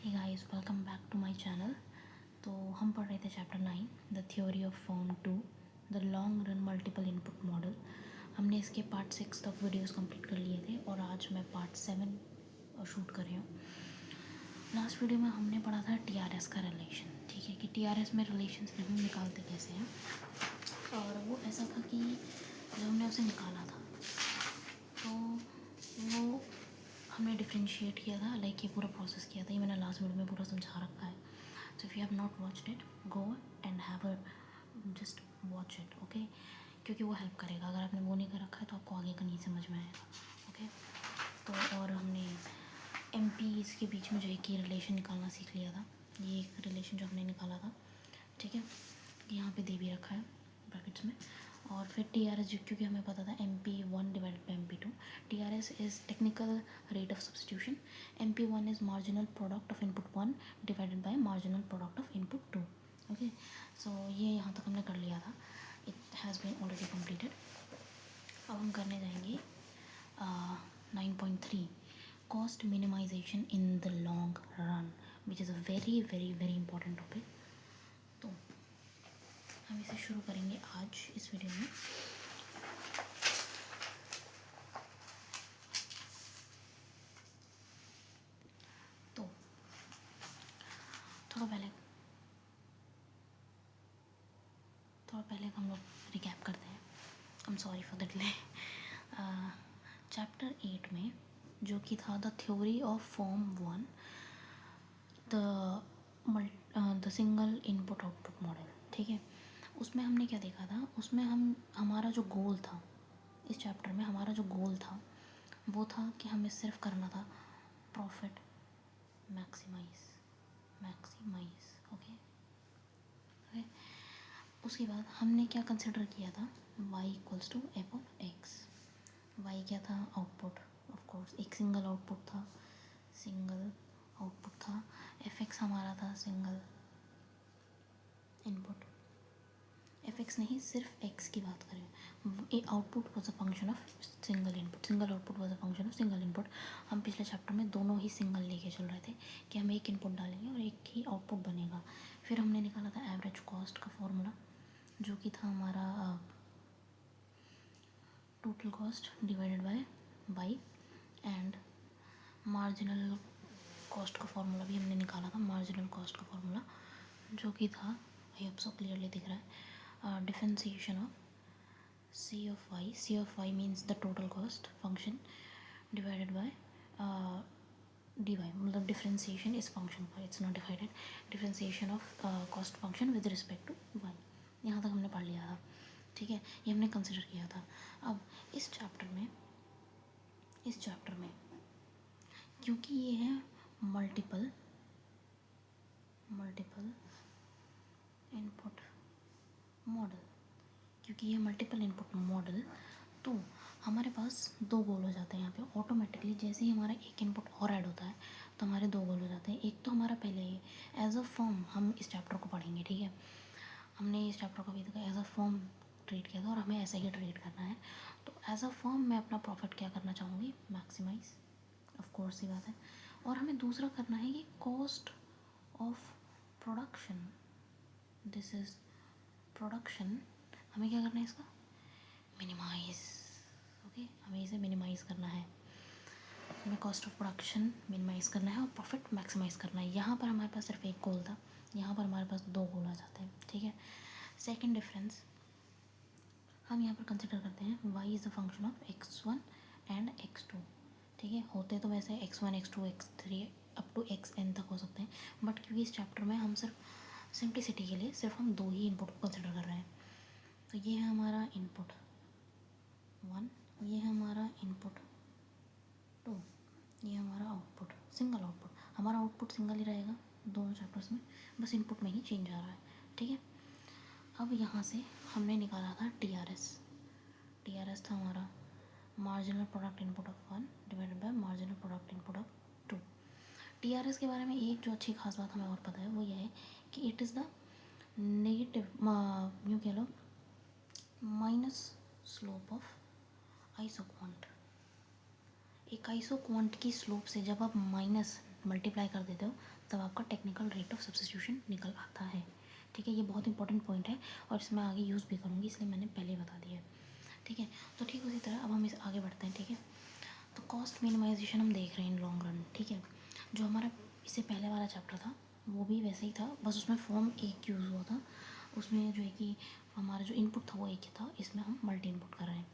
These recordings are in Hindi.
Hey guys, welcome back to my channel. तो हम पढ़ रहे थे chapter 9 the theory of firm 2 the long run multiple input model. हमने इसके पार्ट 6 तक वीडियोस कंप्लीट कर लिए थे और आज मैं पार्ट 7 शूट कर रही हूँ। लास्ट वीडियो में हमने पढ़ा था टीआरएस का रिलेशन, ठीक है, कि टीआरएस में रिलेशंस हम निकालते कैसे हैं। और वो ऐसा था कि जब हमने उसे निकाला था तो वो हमने डिफ्रेंशिएट किया था, लाइक ये पूरा प्रोसेस किया था। ये मैंने लास्ट वीडियो में पूरा समझा रखा है। So if you have not watched it, go and have a just watch it, okay, क्योंकि वो हेल्प करेगा। अगर आपने वो नहीं कर रखा है तो आपको आगे का नहीं समझ में आएगा, ओके। तो और हमने एम के बीच में जो एक ही रिलेशन निकालना सीख लिया था। ये एक रिलेशन जो हमने निकाला था, ठीक है, यहाँ पे दे भी रखा है ब्रैकेट्स में। और फिर टी आर एस, क्योंकि हमें पता था MP1 divided by MP2। T R S is technical rate of substitution. MP1 is marginal product of input 1 divided by marginal product of input 2, okay. So ये यहाँ तक हमने कर लिया था। It has been already completed. अब हम करने जाएंगे 9.3 cost minimisation in the long run, which is a very very very important topic. तो हम इसे शुरू करेंगे आज इस वीडियो में। तो थोड़ा पहले हम लोग रिकैप करते हैं। I am sorry for the delay. Chapter 8 में जो कि था the theory of form 1 the single input output model, ठीक है। उसमें हमने क्या देखा था, उसमें हमारा जो गोल था इस चैप्टर में, हमारा जो गोल था वो था कि हमें सिर्फ करना था प्रॉफिट मैक्सिमाइज, ओके। उसके बाद हमने क्या कंसिडर किया था, y equals to F of X. Y क्या था, आउटपुट, ऑफ कोर्स एक सिंगल आउटपुट था, एफ एक्स हमारा था सिंगल इनपुट। एफ एक्स नहीं, सिर्फ एक्स की बात करें। Output was a function of single input, single output was a function of single input. हम पिछले चैप्टर में दोनों ही सिंगल लेके चल रहे थे कि हम एक इनपुट डालेंगे और एक ही आउटपुट बनेगा। फिर हमने निकाला था एवरेज कॉस्ट का फॉर्मूला, जो कि था हमारा total cost divided by Y. And marginal cost का फॉर्मूला भी हमने निकाला था, मार्जिनल कॉस्ट का फॉर्मूला जो कि था, आई होप सो क्लियरली दिख रहा है, differentiation of C of Y means the total cost function divided by D Y, मतलब डिफरेंशिएशन इस फंक्शन का, it's not divided, differentiation of cost function with respect to Y. यहाँ तक हमने पढ़ लिया था, ठीक है, ये हमने कंसिडर किया था। अब इस चैप्टर में क्योंकि ये है मल्टीपल इनपुट मॉडल, क्योंकि ये मल्टीपल इनपुट मॉडल, तो हमारे पास दो गोल हो जाते हैं यहाँ पे ऑटोमेटिकली। जैसे ही हमारा एक इनपुट और ऐड होता है तो हमारे दो गोल हो जाते हैं। एक तो हमारा पहले ही एज अ फॉर्म हम इस चैप्टर को पढ़ेंगे, ठीक है। हमने इस चैप्टर को अभी तक एज अ फॉर्म ट्रीट किया था और हमें ऐसे ही ट्रीट करना है। तो एज अ फॉर्म मैं अपना प्रॉफिट क्या करना चाहूँगी, मैक्सिमाइज, ऑफ कोर्स ही बात है। और हमें दूसरा करना है कि cost of production, this is production, हमें क्या करना है इसका, मिनिमाइज, ओके। हमें इसे मिनिमाइज़ करना है, हमें कॉस्ट ऑफ प्रोडक्शन मिनिमाइज़ करना है और प्रॉफिट मैक्सिमाइज़ करना है। यहाँ पर हमारे पास सिर्फ एक गोल था, यहाँ पर हमारे पास दो गोल आ जाते हैं, ठीक है। सेकेंड डिफरेंस हम यहाँ पर कंसिडर करते हैं, y is the function of x1 and x2, ठीक है। होते तो वैसे x1 x2 x3 up to xn तक हो सकते हैं, बट क्योंकि इस चैप्टर में हम सिर्फ सिंप्लिसिटी के लिए सिर्फ हम दो ही इनपुट को कंसिडर कर रहे हैं। तो ये है हमारा इनपुट 1, ये है हमारा इनपुट 2, ये हमारा आउटपुट, सिंगल आउटपुट। हमारा आउटपुट सिंगल ही रहेगा दोनों चैप्टर्स में, बस इनपुट में ही चेंज आ रहा है, ठीक है। अब यहाँ से हमने निकाला था टी आर एस था हमारा marginal product input of 1 divided by marginal product input of 2। T R S के बारे में एक जो अच्छी खास बात हमें और पता है वो ये है कि इट इज़ द नेगेटिव, यूँ कह लो, माइनस स्लोप ऑफ आइसोक्वांट। एक आइसोक्वांट की स्लोप से जब आप माइनस मल्टीप्लाई कर देते हो तब आपका टेक्निकल रेट ऑफ सब्स्टिट्यूशन निकल आता है। ठीक है, ये बहुत इंपॉर्टेंट पॉइंट है और इसमें आगे यूज़ भी करूँगी, इसलिए मैंने पहले बता दिया है। ठीक है, तो ठीक उसी तरह अब हम इस आगे बढ़ते हैं। ठीक है, तो कॉस्ट मिनिमाइजेशन हम देख रहे हैं इन लॉन्ग रन। ठीक है, जो हमारा इससे पहले वाला चैप्टर था वो भी वैसे ही था, बस उसमें फॉर्म एक यूज़ हुआ था। उसमें जो है कि हमारा जो इनपुट था वो एक ही था, इसमें हम मल्टी इनपुट कर रहे हैं।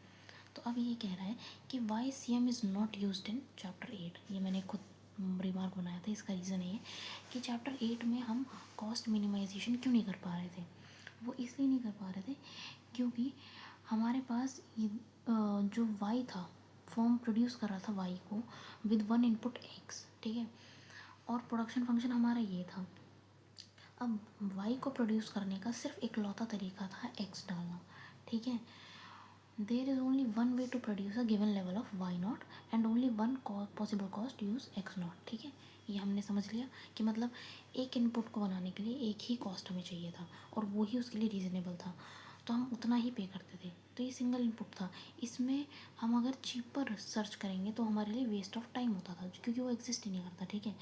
तो अब ये कह रहा है कि Y C M is not use in chapter 8। ये मैंने खुद रिमार्क बनाया था। इसका रीज़न ये है कि चैप्टर 8 में हम कॉस्ट मिनिमाइजेशन क्यों नहीं कर पा रहे थे। वो इसलिए नहीं कर पा रहे थे क्योंकि हमारे पास जो वाई था, फॉर्म प्रोड्यूस कर रहा था वाई को विद वन इनपुट एक्स। ठीक है, और प्रोडक्शन फंक्शन हमारा ये था। अब वाई को प्रोड्यूस करने का सिर्फ एक लौता तरीका था एक्स डालना। ठीक है, there is only one way to produce a given level of Y not and only one possible cost use X not. ठीक है, ये हमने समझ लिया कि मतलब एक इनपुट को बनाने के लिए एक ही कॉस्ट हमें चाहिए था और वो ही उसके लिए रीज़नेबल था, तो हम उतना ही पे करते थे। तो ये सिंगल इनपुट था। इसमें हम अगर चीपर सर्च करेंगे तो हमारे लिए वेस्ट ऑफ टाइम होता था क्योंकि वो एग्जिस्ट ही नहीं करता। ठीक है,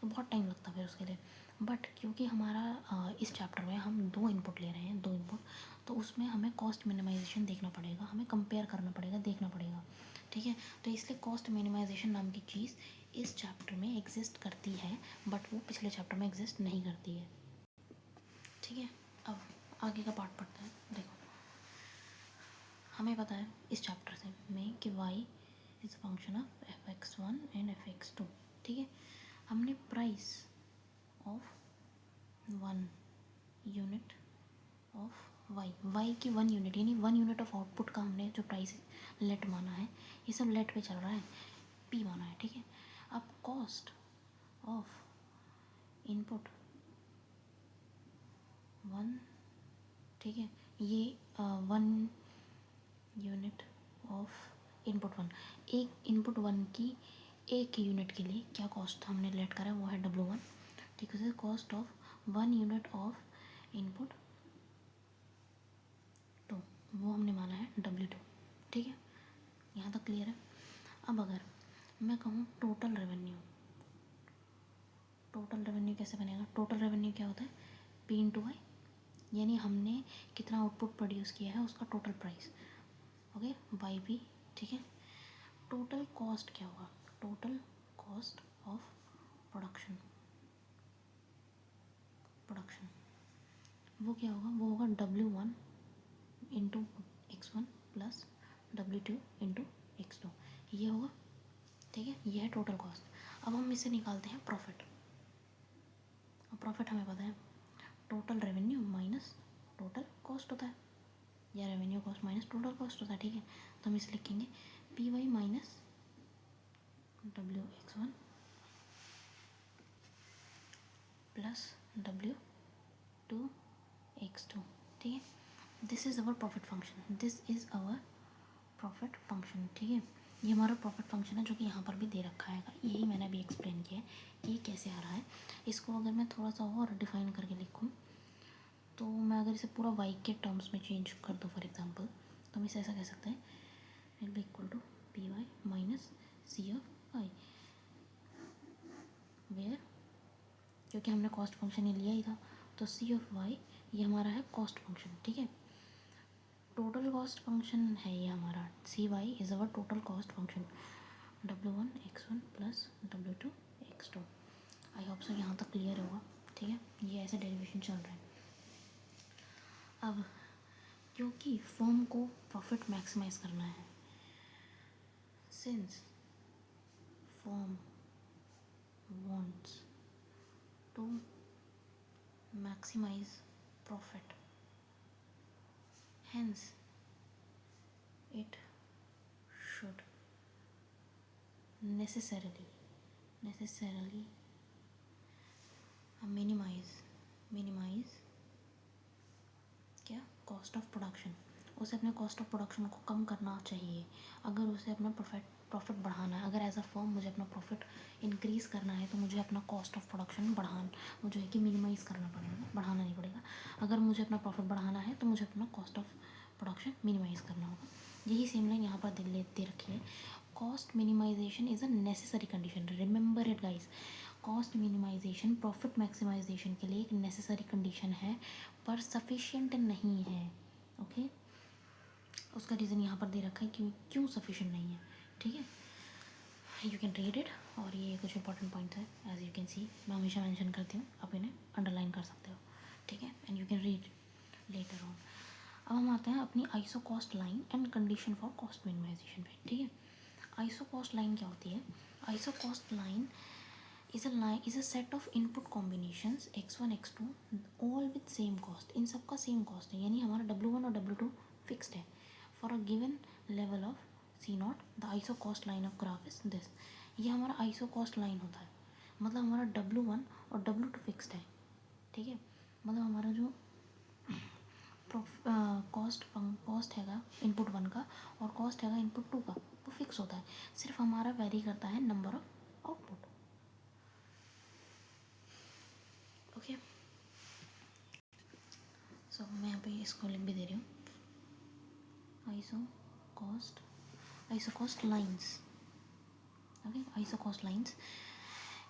तो बहुत टाइम लगता फिर उसके लिए। बट क्योंकि हमारा इस चैप्टर में हम दो इनपुट ले रहे हैं, दो इनपुट, तो उसमें हमें कॉस्ट मिनिमाइजेशन देखना पड़ेगा, हमें कंपेयर करना पड़ेगा, देखना पड़ेगा। ठीक है, तो इसलिए कॉस्ट मिनिमाइजेशन नाम की चीज़ इस चैप्टर में एग्जिस्ट करती है बट वो पिछले चैप्टर में एग्जिस्ट नहीं करती है। ठीक है, अब आगे का पार्ट पढ़ते हैं। देखो, हमें पता है इस चैप्टर से में कि y is a function of fx1 and fx2। ठीक है, हमने price of one unit of Y की वन यूनिट यानी वन यूनिट ऑफ आउटपुट का हमने जो प्राइस लेट माना है, ये सब लेट पे चल रहा है, पी माना है। ठीक है, अब कॉस्ट ऑफ इनपुट वन, ठीक है, ये one unit of input one, एक इनपुट वन की एक यूनिट के लिए क्या कॉस्ट हमने लेट करा है वो है W1। ठीक है, cost of one unit of input two वो हमने माना है W2। ठीक है, यहाँ तक क्लियर है। अब अगर मैं कहूँ टोटल रेवेन्यू, टोटल रेवेन्यू कैसे बनेगा? टोटल रेवेन्यू क्या होता है? P इंटू वाई, यानी हमने कितना आउटपुट प्रोड्यूस किया है उसका total price. Okay, Y P. ठीक है, टोटल कॉस्ट क्या होगा? Total cost of production, production वो क्या होगा? वो होगा W1 into x1 plus W2 into x2, ये होगा। ठीक है, ये है टोटल कॉस्ट। अब हम इसे निकालते हैं प्रॉफिट। अब प्रॉफिट हमें पता है total revenue minus total cost होता है, या revenue cost minus total cost होता है। ठीक है, तो हम इसे लिखेंगे P Y minus W(x1) plus W(2)(x2). ठीक है, this is our profit function, this is our profit function. ठीक है, ये हमारा प्रॉफिट फंक्शन है जो कि यहाँ पर भी दे रखा है। यही मैंने अभी एक्सप्लेन किया है कि ये कैसे आ रहा है। इसको अगर मैं थोड़ा सा और डिफाइन करके लिखूँ तो मैं अगर इसे पूरा वाई के टर्म्स में चेंज कर दूँ फॉर एग्जांपल, तो हम इसे ऐसा कह सकते हैं, it be equal to P Y minus C of Y, where क्योंकि हमने कॉस्ट फंक्शन ही लिया ही था तो सी ऑफ वाई ये हमारा है कॉस्ट फंक्शन। ठीक है, टोटल कॉस्ट फंक्शन है ये हमारा, C Y is our total cost function, W1(x1) plus W2(x2). I hope so यहाँ तक क्लियर होगा। ठीक है, ये ऐसे डेरिवेशन चल रहा है। अब क्योंकि फर्म को प्रॉफिट मैक्सिमाइज करना है, since firm wants to maximize profit, hence it should necessarily minimize क्या? Cost of production. उसे अपने कॉस्ट ऑफ प्रोडक्शन को कम करना चाहिए अगर उसे अपना प्रॉफिट बढ़ाना है। अगर एज अ फर्म मुझे अपना प्रॉफिट इंक्रीज़ करना है तो मुझे अपना कॉस्ट ऑफ प्रोडक्शन मुझे है कि मिनिमाइज़ करना पड़ेगा, बढ़ाना नहीं पड़ेगा। अगर मुझे अपना प्रॉफिट बढ़ाना है तो मुझे अपना कॉस्ट ऑफ प्रोडक्शन मिनिमाइज़ करना होगा। यही सेम लाइन यहाँ पर दे रखी है। Cost minimisation is a necessary condition, remember it guys. Cost minimisation profit maximisation के लिए एक नेसेसरी कंडीशन है पर सफिशिएंट नहीं है। ओके, उसका रीज़न यहाँ पर दे रखा है क्यों क्यों सफिशिएंट नहीं है। ठीक है, यू कैन रीड इट। और ये कुछ इंपॉर्टेंट पॉइंट्स है एज यू कैन सी, मैं हमेशा मेंशन करती हूँ, आप इन्हें अंडरलाइन कर सकते हो। ठीक है, and you can read later on. अब हम आते हैं अपनी iso cost line and condition for cost minimisation पे। ठीक है, आइसो कॉस्ट लाइन क्या होती है? Iso cost line is a set of input combinations x1 x2 all with same cost। इन सबका सेम कॉस्ट है, यानी हमारा W1 और W2 फिक्स्ड है for a given level of C not. The iso cost line of graph is this. ये हमारा आइसो कॉस्ट लाइन होता है, मतलब हमारा W1 और W2 फिक्स्ड है। ठीक है, मतलब हमारा जो कॉस्ट हैगा इनपुट 1 का और कॉस्ट हैगा इनपुट 2 का, वो फिक्स होता है। सिर्फ हमारा वेरी करता है नंबर ऑफ आउटपुट। ओके, सो मैं यहाँ पे इसको लिख भी दे रही हूँ, iso cost lines. Okay, iso cost lines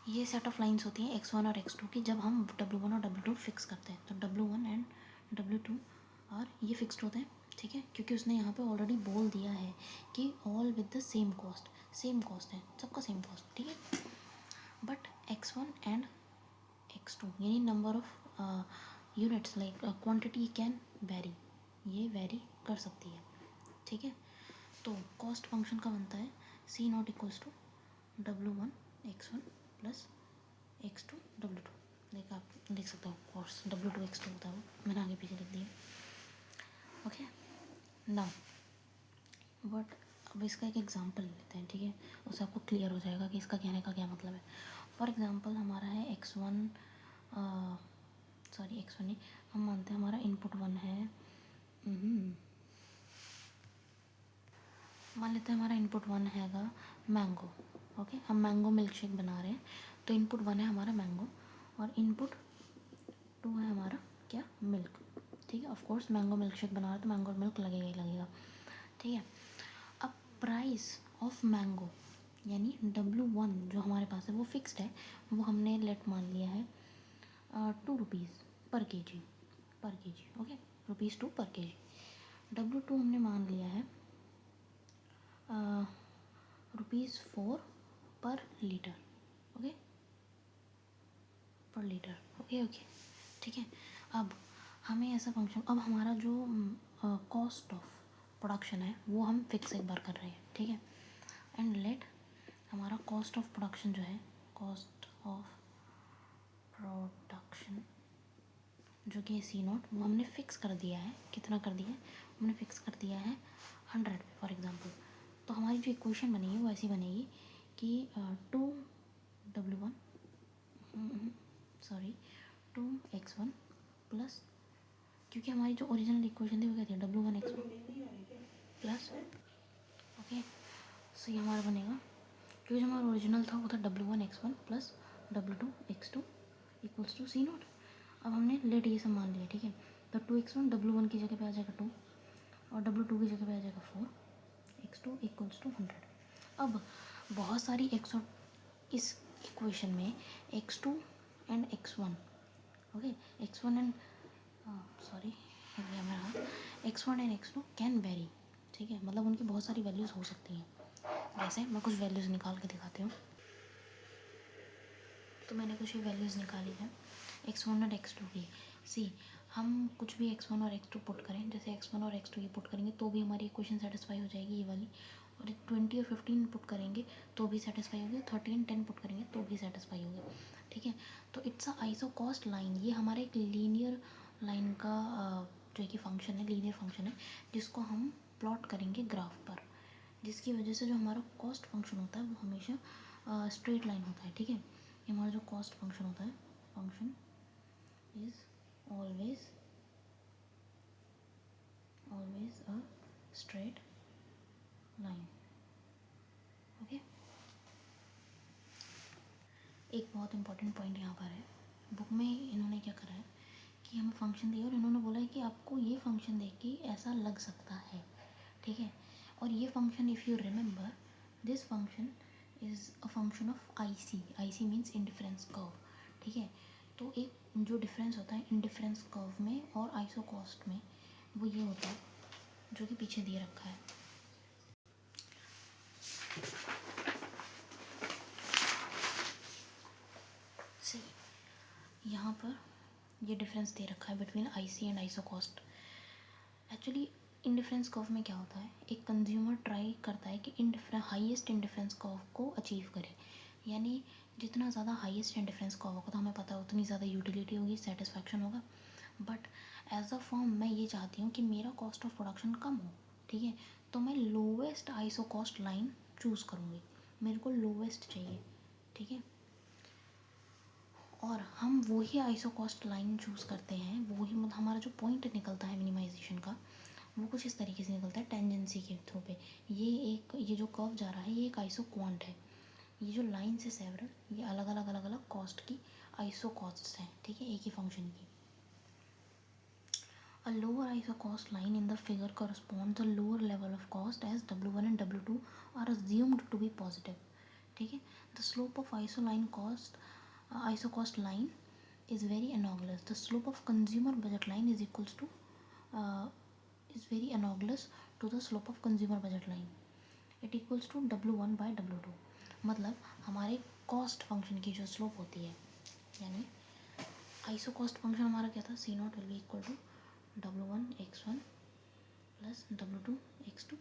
ये सेट ऑफ लाइन्स होती हैं x1 और x2 की जब हम W1 और W2 फिक्स करते हैं। तो W1 एंड W2 और ये फिक्स्ड होते हैं। ठीक है, क्योंकि उसने यहाँ पे ऑलरेडी बोल दिया है कि all with the same cost है, सबका सेम कॉस्ट। ठीक है, बट x1 एंड x2 यानी number of units like quantity can very, ये वेरी कर सकती है। ठीक है, तो कॉस्ट फंक्शन का बनता है C not equals to W1 x1 plus x2 W2। Like आप लिख सकते हो कॉस्ट W2 x2 होता है, वो मैंने आगे पीछे लिख दिया। ओके, नाउ बट अब इसका एक एग्जांपल लेते हैं। ठीक है, उससे आपको क्लियर हो जाएगा कि इसका कहने का क्या मतलब है। फॉर एग्जांपल हमारा है x1 नहीं, हम मानते हैं हमारा इनपुट 1 है। मान लेते हैं हमारा इनपुट 1 हैगा मैंगो। ओके, हम मैंगो मिल्क शेक बना रहे हैं, तो इनपुट 1 है हमारा मैंगो और इनपुट 2 है हमारा क्या, मिल्क। ठीक है, of course mango milk shake बना रहे हैं तो मैंगो मिल्क लगेगा ही लगेगा। ठीक है, अब प्राइस ऑफ मैंगो यानी W1 जो हमारे पास है वो फिक्स्ड है, वो हमने लेट मान लिया है 2 रुपीज़ पर केजी। ओके, ₹2 पर केजी। W2 हमने मान लिया है ₹4 पर लीटर। ओके, पर लीटर। ओके, ठीक है। अब हमें ऐसा फंक्शन, अब हमारा जो कॉस्ट ऑफ प्रोडक्शन है वो हम फिक्स एक बार कर रहे हैं। ठीक है, एंड लेट हमारा कॉस्ट ऑफ प्रोडक्शन जो है, कॉस्ट ऑफ प्रोडक्शन जो कि C नॉट, वो हमने फिक्स कर दिया है। कितना कर दिया है? हमने फिक्स कर दिया है 100 फॉर एग्जांपल। तो हमारी जो इक्वेशन बनेगी वो ऐसी बनेगी कि 2x1 प्लस, क्योंकि हमारी जो ओरिजिनल इक्वेशन थी वो क्या थी, W1x1 प्लस। ओके, सो ये हमारा बनेगा, क्योंकि जो हमारा ओरिजिनल था वो था W1x1 plus W2x2 equals to C not. अब हमने लेट ये सब मान लिया। ठीक है, तो 2x1 W1 की जगह पे आ जाएगा 2 और W2 की जगह पे आ जाएगा 4, x2 इक्वल्स टू 100। अब बहुत सारी x और इस इक्वेशन में x2 and x1, okay, x1 and x1 and x2 can very. ठीक है, मतलब उनकी बहुत सारी वैल्यूज़ हो सकती हैं। जैसे मैं कुछ वैल्यूज़ निकाल के दिखाती हूँ। तो मैंने कुछ ही वैल्यूज़ निकाली है x1 और x2 की। सी, हम कुछ भी x1 और x2 पुट करें, जैसे x1 और x2 ये पुट करेंगे तो भी हमारी इक्वेशन सेटिस्फाई हो जाएगी ये वाली, और 20 और 15 पुट करेंगे तो भी सेटिस्फाई होगी, 30 और 10 पुट करेंगे तो भी सेटिस्फाई होगी। ठीक है, तो it's a iso cost line. ये हमारा एक लीनियर लाइन का जो कि फंक्शन है, लीनियर फंक्शन है, जिसको हम प्लॉट करेंगे ग्राफ पर, जिसकी वजह से जो हमारा कॉस्ट फंक्शन होता है वो हमेशा स्ट्रेट लाइन होता है। ठीक है, हमारा जो कॉस्ट फंक्शन होता है, function is always a straight line. Okay, एक बहुत इंपॉर्टेंट पॉइंट यहाँ पर है, बुक में इन्होंने क्या करा है कि हमें फंक्शन दिया और इन्होंने बोला है कि आपको ये फंक्शन देख के ऐसा लग सकता है। ठीक है, और ये function if you remember this function is a function of I C means indifference curve, ठीक है। तो एक जो डिफरेंस होता है इंडिफरेंस कर्व में और आइसोकॉस्ट में, वो ये होता है जो कि पीछे दिए रखा है। सही, यहाँ पर ये डिफरेंस दे रखा है between I C and isocost. Actually indifference curve में क्या होता है, एक कंज्यूमर ट्राई करता है कि हाईएस्ट इंडिफरेंस कर्व को अचीव करे, यानी जितना ज़्यादा हाईएस्ट इंडिफरेंस कर्व होगा तो हमें पता है उतनी ज़्यादा यूटिलिटी होगी, सेटिस्फैक्शन होगा। बट एज अ फर्म मैं ये चाहती हूँ कि मेरा कॉस्ट ऑफ प्रोडक्शन कम हो, ठीक है। तो मैं lowest iso cost line choose करूँगी, मेरे को लोवेस्ट चाहिए, ठीक है। और हम वही आइसो कॉस्ट लाइन चूज़ करते हैं, वही मतलब हमारा जो पॉइंट निकलता है मिनिमाइजेशन का, वो कुछ इस तरीके से निकलता है टेंजेंसी के थ्रू पे। ये जो कर्व जा रहा है ये एक आइसो क्वांट है। ये जो लाइन से सेवरल ये अलग अलग अलग अलग कॉस्ट की आइसो कॉस्ट्स हैं, ठीक है, एक ही फंक्शन की। A lower iso cost line in the figure corresponds to the lower level of cost as W1 and W2 are assumed to be positive, ठीक है। The slope of iso cost line is very analogous. The slope of consumer budget line uh, is very analogous to the slope of consumer budget line. It equals to W1 by W2। मतलब हमारे कॉस्ट फंक्शन की जो स्लोप होती है, यानी आइसो कॉस्ट फंक्शन हमारा क्या था, C not will be equal to W1 x1 plus W2 x2,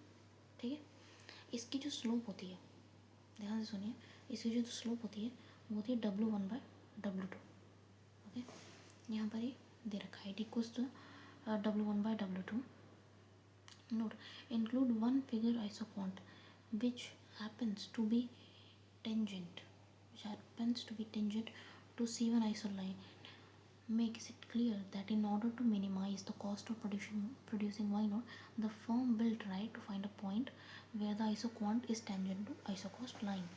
ठीक है। इसकी जो स्लोप होती है, ध्यान से सुनिए, इसकी जो स्लोप होती है वो होती है W1 बाय W2, ओके। यहाँ पर ये दे रखा है, it equals to W1 by W2। Note, include one figure isoquant which happens to be tangent to C1 isoline. Makes it clear that in order to minimize the cost of producing Y naught, the firm will try to find a point where the isoquant is tangent to isocost line,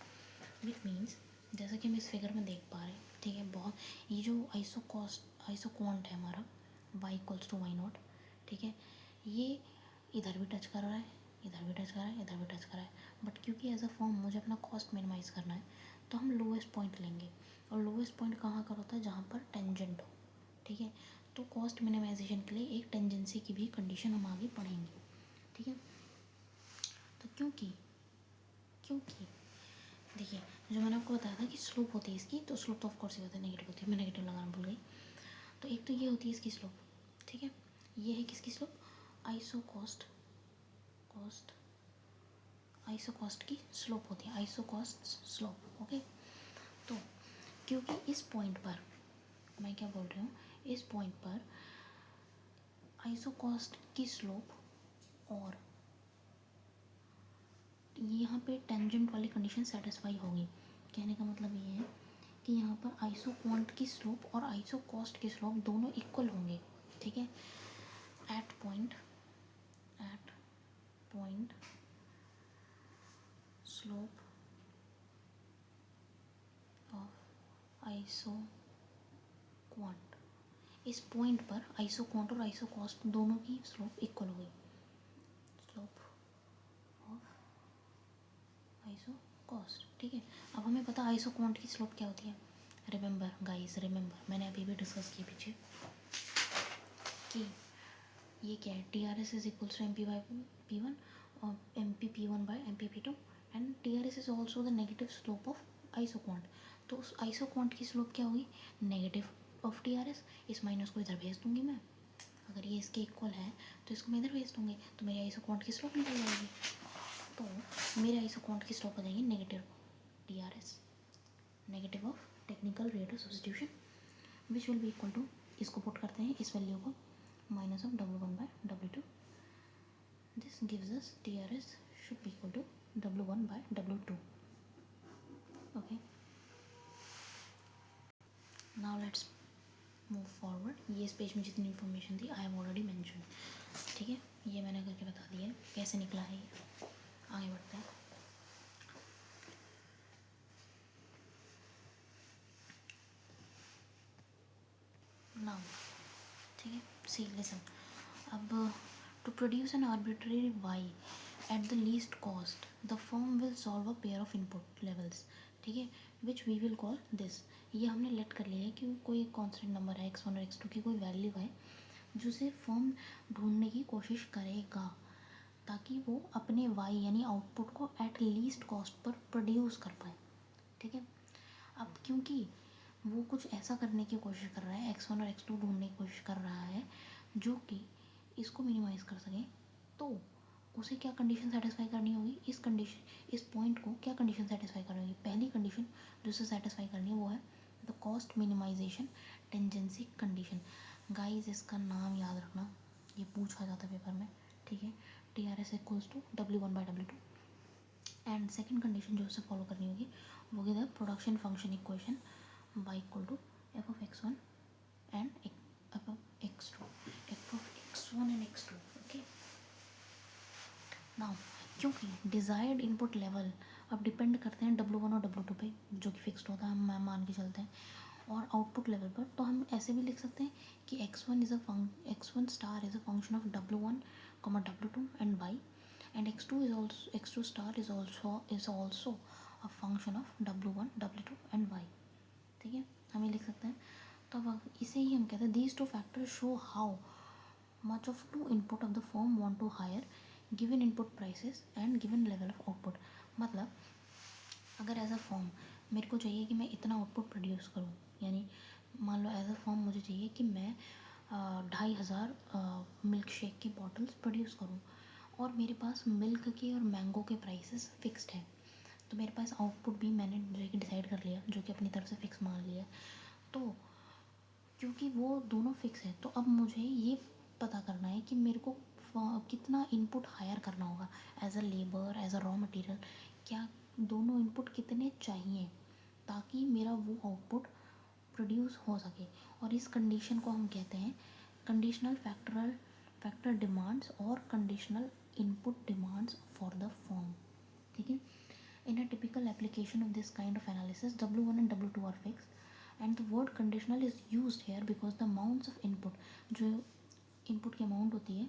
which means जैसा कि हम इस फिगर में देख पा रहे हैं, ठीक है, बहुत ये जो आइसोक्वांट है हमारा y equals to Y not, ठीक है, ये इधर भी टच कर रहा है, इधर भी टच कर रहा है, इधर भी टच कर रहा है। बट क्योंकि एज अ फॉर्म मुझे अपना कॉस्ट मिनिमाइज़ करना है तो हम लोवेस्ट पॉइंट लेंगे, और लोवेस्ट पॉइंट कहाँ का होता है, जहाँ पर टेंजेंट हो, ठीक है। तो कॉस्ट मिनिमाइजेशन के लिए एक टेंजेंसी की भी कंडीशन हम आगे पढ़ेंगे, ठीक है। तो क्योंकि देखिए, जो मैंने आपको बताया था कि स्लोप होती है इसकी, तो स्लोप तो ऑफकोर्स ही होता है नेगेटिव होती है, मैं नेगेटिव लगाना भूल गई। तो एक तो ये होती है इसकी स्लोप, ठीक है। ये है किसकी स्लोप, आइसो कॉस्ट की स्लोप होती है, आइसो कॉस्ट स्लोप, ओके। तो क्योंकि इस पॉइंट पर मैं क्या बोल रही हूँ, इस पॉइंट पर आइसो कॉस्ट की स्लोप और यहाँ पे टेंजेंट वाली कंडीशन सेटिस्फाई होगी। कहने का मतलब ये है कि यहाँ पर आइसो क्वांट की स्लोप और आइसो कॉस्ट की स्लोप दोनों इक्वल होंगे, ठीक है। At point slope of iso quant, इस पॉइंट पर आइसो क्वांट और आइसो कॉस्ट दोनों की स्लोप इक्वल होगी, स्लोप ऑफ आइसो कॉस्ट, ठीक है। अब हमें पता आइसो क्वांट की स्लोप क्या होती है, रिमेंबर गाइस, रिमेंबर मैंने अभी भी डिस्कस किया पीछे कि ये क्या है, T R S is equals to M P by P one और M P P one by M P P two, and T R S is also the negative slope of iso quant. तो उस आइसो क्वांट की स्लोप क्या होगी, negative of T R S. इस माइनस को इधर भेज दूंगी मैं, अगर ये इसके इक्वल है तो इसको मैं इधर भेज दूंगी, तो मेरी आइसो क्वांट की स्लोप निकल जाएगी। तो मेरे आइसो क्वांट की स्लोप हो जाएगी negative T R S, negative of technical rate of substitution, which will be equal to, इसको पुट करते हैं इस वैल्यू को, minus of W1 by W2. This gives us TRS should be equal to W1 by W2. Okay. Now let's move forward. ये इस पेज में जितनी इन्फॉर्मेशन थी आई हैव ऑलरेडी मेंशन, ठीक है, ये मैंने करके बता दिया है कैसे निकला है ये। आगे बढ़ते हैं। Now, ठीक है, see listen, अब to produce an arbitrary y at the least cost the firm will solve a pair of input levels, ठीक है, which we will call this. ये हमने लेट कर लिया है कि कोई कॉन्स्टेंट नंबर है x1 और x2 की कोई वैल्यू है जिसे फर्म ढूंढने की कोशिश करेगा ताकि वो अपने y यानी आउटपुट को at least cost per produce कर पाए, ठीक है। अब क्योंकि वो कुछ ऐसा करने की कोशिश कर रहा है, x1 और x2 ढूंढने की कोशिश कर रहा है जो कि इसको मिनिमाइज़ कर सके, तो उसे क्या कंडीशन सेटिस्फाई करनी होगी, इस पॉइंट को क्या कंडीशन सेटिस्फाई करनी होगी। पहली कंडीशन जो उसे सेटिस्फाई करनी है वो है the cost minimisation tangency condition. Guys इसका नाम याद रखना, ये पूछा जाता है पेपर में, ठीक है। TRS equals to W1/W2। And second condition जो उसे फॉलो करनी होगी वो होगी the production function equation y equal to f(x1) and f(x2), f(x1) and x2, okay. Now क्योंकि डिज़ायर्ड इनपुट लेवल अब डिपेंड करते हैं W1 और W2 पे, जो कि फिक्स्ड होता है, हम मान के चलते हैं, और आउटपुट लेवल पर, तो हम ऐसे भी लिख सकते हैं कि x1 star is a function of W1, W2 and y, and x2 star is also a function of W1, W2 and y, ठीक है, हम ये लिख सकते हैं। तो अब इसे ही हम कहते हैं these two factors show how much of two input of the firm want to hire given input prices and given level of output। मतलब अगर एज अ फॉर्म मेरे को चाहिए कि मैं इतना आउटपुट प्रोड्यूस करूँ, यानी मान लो एज अ फॉर्म मुझे चाहिए कि मैं 2,500 मिल्क शेक की बॉटल्स प्रोड्यूस करूँ, और मेरे पास मिल्क के और मैंगो के प्राइसेस फिक्स्ड हैं, तो मेरे पास आउटपुट भी मैंने जो कि डिसाइड कर लिया, जो कि अपनी तरफ से फिक्स मान लिया। तो क्योंकि वो दोनों फिक्स है, तो अब मुझे ये पता करना है कि मेरे को कितना इनपुट हायर करना होगा as a labour, as a raw material, क्या दोनों इनपुट कितने चाहिए ताकि मेरा वो आउटपुट प्रोड्यूस हो सके। और इस कंडीशन को हम कहते हैं कंडीशनल फैक्टर डिमांड्स और conditional input demands for the form, ठीक है। In a typical application of this kind of analysis, W1 and W2 are fixed, and the word conditional is used here because the amounts of input, जो इनपुट की अमाउंट होती है,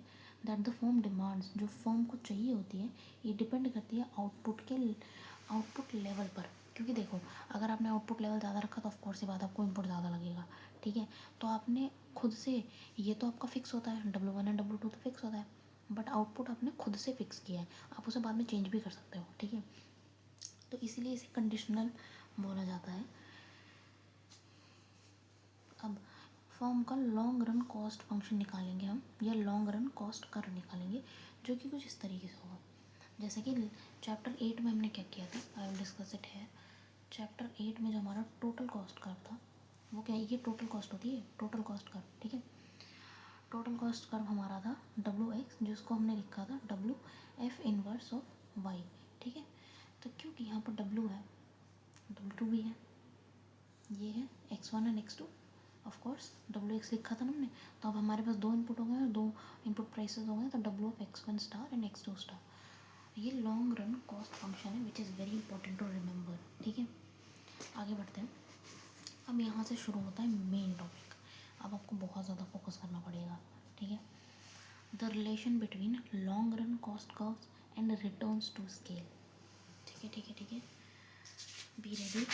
दैट द फॉर्म डिमांड्स, जो फॉर्म को चाहिए होती है, ये डिपेंड करती है आउटपुट लेवल पर। क्योंकि देखो अगर आपने आउटपुट लेवल ज़्यादा रखा तो ऑफकोर्स ये बात आपको इनपुट ज़्यादा लगेगा, ठीक है। तो आपने खुद से, ये तो आपका फिक्स होता है, W1 एंड W2 तो फिक्स होता है, बट आउटपुट आपने खुद से फिक्स किया है, आप उसे बाद में चेंज भी कर सकते हो, ठीक है। तो इसीलिए इसे कंडीशनल बोला जाता है। अब फॉर्म का लॉन्ग रन कॉस्ट फंक्शन निकालेंगे हम, या लॉन्ग रन कॉस्ट कर्व निकालेंगे, जो कि कुछ इस तरीके से होगा। जैसे कि चैप्टर 8 में हमने क्या किया था, आई विल डिस्कस इट है। चैप्टर 8 में जो हमारा टोटल कॉस्ट कर्व था, वो क्या है, ये टोटल कॉस्ट होती है, टोटल कॉस्ट कर्व, ठीक है। टोटल कॉस्ट कर्व हमारा था WX, जिसको हमने लिखा था WF इनवर्स ऑफ Y, ठीक है। तो क्योंकि यहाँ पर W है, W2 भी है, ये है x1 and x2, of course WX लिखा था ना हमने, तो अब हमारे पास दो इनपुट हो गए और दो इनपुट प्राइसेस हो गए, तो W(x1) star and x2 star. ये लॉन्ग रन कॉस्ट फंक्शन है which is very important to remember, ठीक है। आगे बढ़ते हैं। अब यहाँ से शुरू होता है मेन टॉपिक, अब आपको बहुत ज़्यादा फोकस करना पड़ेगा, ठीक है। The relation between long run cost curves and returns to scale, ठीक है, ठीक है, ठीक है, बी रेडी।